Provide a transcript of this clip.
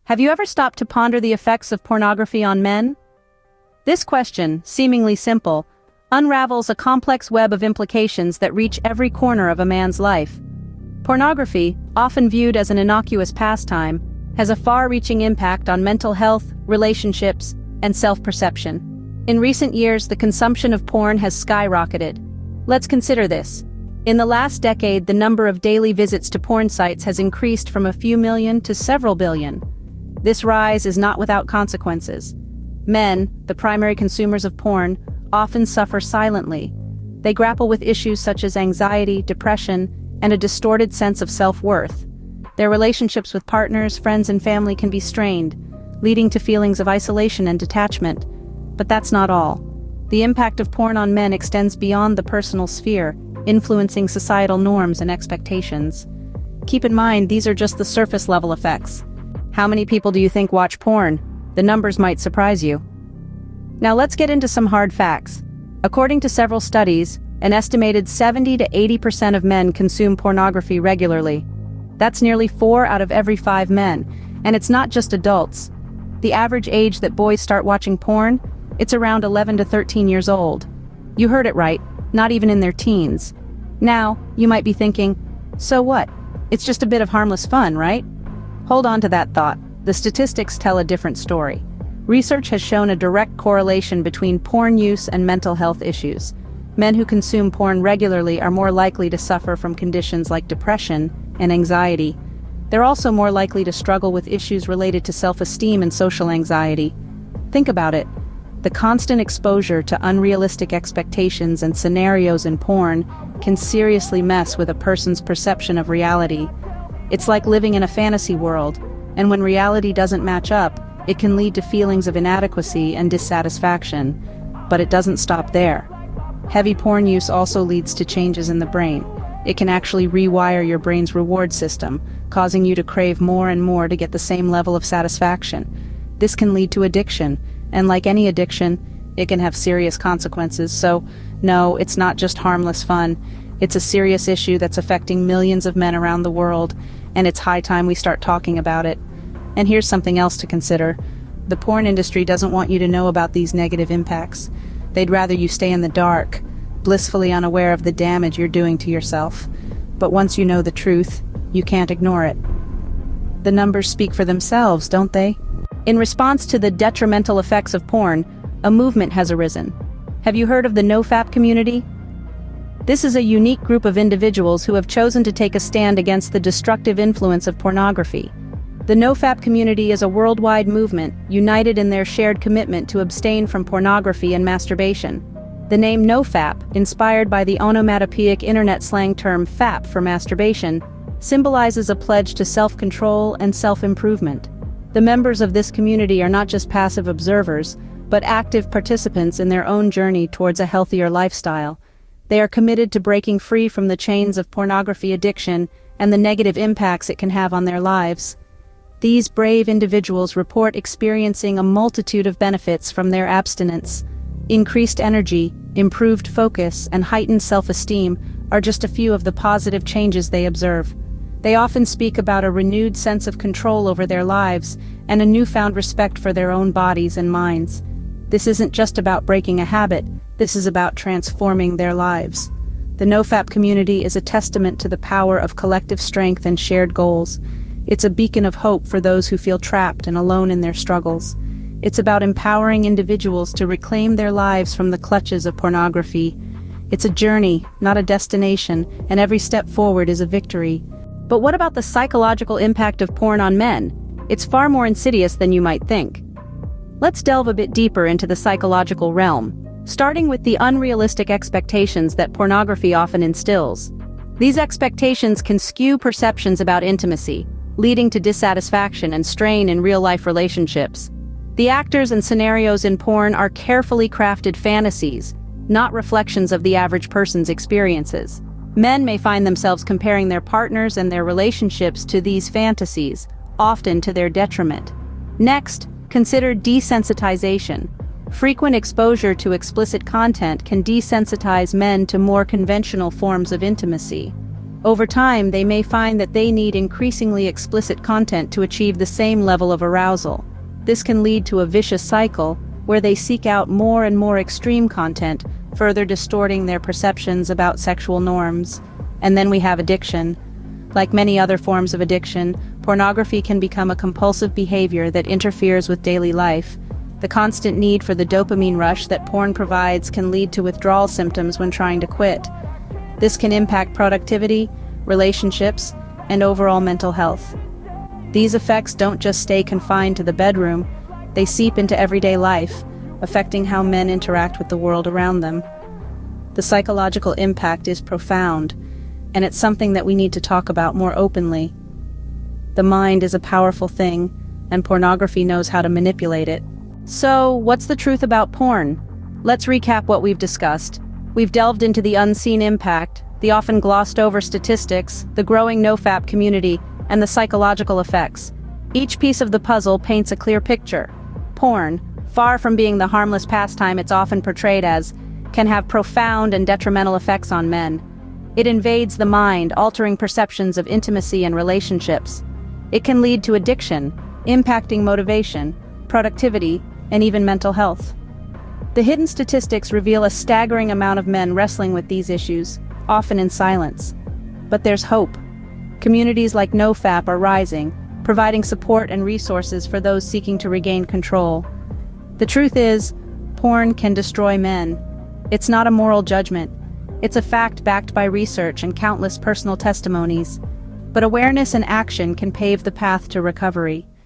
Have you ever stopped to ponder the effects of pornography on men? This question, seemingly simple, unravels a complex web of implications that reach every corner of a man's life. Pornography, often viewed as an innocuous pastime, has a far-reaching impact on mental health, relationships, and self-perception. In recent years, the consumption of porn has skyrocketed. Let's consider this. In the last decade, the number of daily visits to porn sites has increased from a few million to several billion. This rise is not without consequences. Men, the primary consumers of porn, often suffer silently. They grapple with issues such as anxiety, depression, and a distorted sense of self-worth. Their relationships with partners, friends, and family can be strained, leading to feelings of isolation and detachment. But that's not all. The impact of porn on men extends beyond the personal sphere, influencing societal norms and expectations. Keep in mind, these are just the surface-level effects. How many people do you think watch porn? The numbers might surprise you. Now let's get into some hard facts. According to several studies, an estimated 70 to 80% of men consume pornography regularly. That's nearly 4 out of every 5 men, and it's not just adults. The average age that boys start watching porn, it's around 11 to 13 years old. You heard it right, not even in their teens. Now, you might be thinking, so what? It's just a bit of harmless fun, right? Hold on to that thought. The statistics tell a different story. Research has shown a direct correlation between porn use and mental health issues. Men who consume porn regularly are more likely to suffer from conditions like depression and anxiety. They're also more likely to struggle with issues related to self-esteem and social anxiety. Think about it. The constant exposure to unrealistic expectations and scenarios in porn can seriously mess with a person's perception of reality. It's like living in a fantasy world, and when reality doesn't match up, it can lead to feelings of inadequacy and dissatisfaction. But it doesn't stop there. Heavy porn use also leads to changes in the brain. It can actually rewire your brain's reward system, causing you to crave more and more to get the same level of satisfaction. This can lead to addiction, and like any addiction, it can have serious consequences. So, no, it's not just harmless fun. It's a serious issue that's affecting millions of men around the world, and it's high time we start talking about it. And here's something else to consider. The porn industry doesn't want you to know about these negative impacts. They'd rather you stay in the dark, blissfully unaware of the damage you're doing to yourself. But once you know the truth, you can't ignore it. The numbers speak for themselves, don't they? In response to the detrimental effects of porn, a movement has arisen. Have you heard of the NoFap community? This is a unique group of individuals who have chosen to take a stand against the destructive influence of pornography. The NoFap community is a worldwide movement, united in their shared commitment to abstain from pornography and masturbation. The name NoFap, inspired by the onomatopoeic internet slang term fap for masturbation, symbolizes a pledge to self-control and self-improvement. The members of this community are not just passive observers, but active participants in their own journey towards a healthier lifestyle. They are committed to breaking free from the chains of pornography addiction and the negative impacts it can have on their lives. These brave individuals report experiencing a multitude of benefits from their abstinence. Increased energy, improved focus, and heightened self-esteem are just a few of the positive changes they observe. They often speak about a renewed sense of control over their lives and a newfound respect for their own bodies and minds. This isn't just about breaking a habit, this is about transforming their lives. The NoFap community is a testament to the power of collective strength and shared goals. It's a beacon of hope for those who feel trapped and alone in their struggles. It's about empowering individuals to reclaim their lives from the clutches of pornography. It's a journey, not a destination, and every step forward is a victory. But what about the psychological impact of porn on men? It's far more insidious than you might think. Let's delve a bit deeper into the psychological realm, starting with the unrealistic expectations that pornography often instills. These expectations can skew perceptions about intimacy, leading to dissatisfaction and strain in real-life relationships. The actors and scenarios in porn are carefully crafted fantasies, not reflections of the average person's experiences. Men may find themselves comparing their partners and their relationships to these fantasies, often to their detriment. Next, consider desensitization. Frequent exposure to explicit content can desensitize men to more conventional forms of intimacy. Over time, they may find that they need increasingly explicit content to achieve the same level of arousal. This can lead to a vicious cycle where they seek out more and more extreme content, further distorting their perceptions about sexual norms. And then we have addiction. Like many other forms of addiction, pornography can become a compulsive behavior that interferes with daily life. The constant need for the dopamine rush that porn provides can lead to withdrawal symptoms when trying to quit. This can impact productivity, relationships, and overall mental health. These effects don't just stay confined to the bedroom, they seep into everyday life, affecting how men interact with the world around them. The psychological impact is profound, and it's something that we need to talk about more openly. The mind is a powerful thing, and pornography knows how to manipulate it. So, what's the truth about porn? Let's recap what we've discussed. We've delved into the unseen impact, the often glossed over statistics, the growing nofap community, and the psychological effects. Each piece of the puzzle paints a clear picture. Porn, far from being the harmless pastime it's often portrayed as, can have profound and detrimental effects on men. It invades the mind, altering perceptions of intimacy and relationships. It can lead to addiction, impacting motivation, productivity, and even mental health. The hidden statistics reveal a staggering amount of men wrestling with these issues, often in silence. But there's hope. Communities like NoFap are rising, providing support and resources for those seeking to regain control. The truth is, porn can destroy men. It's not a moral judgment. It's a fact backed by research and countless personal testimonies. But awareness and action can pave the path to recovery.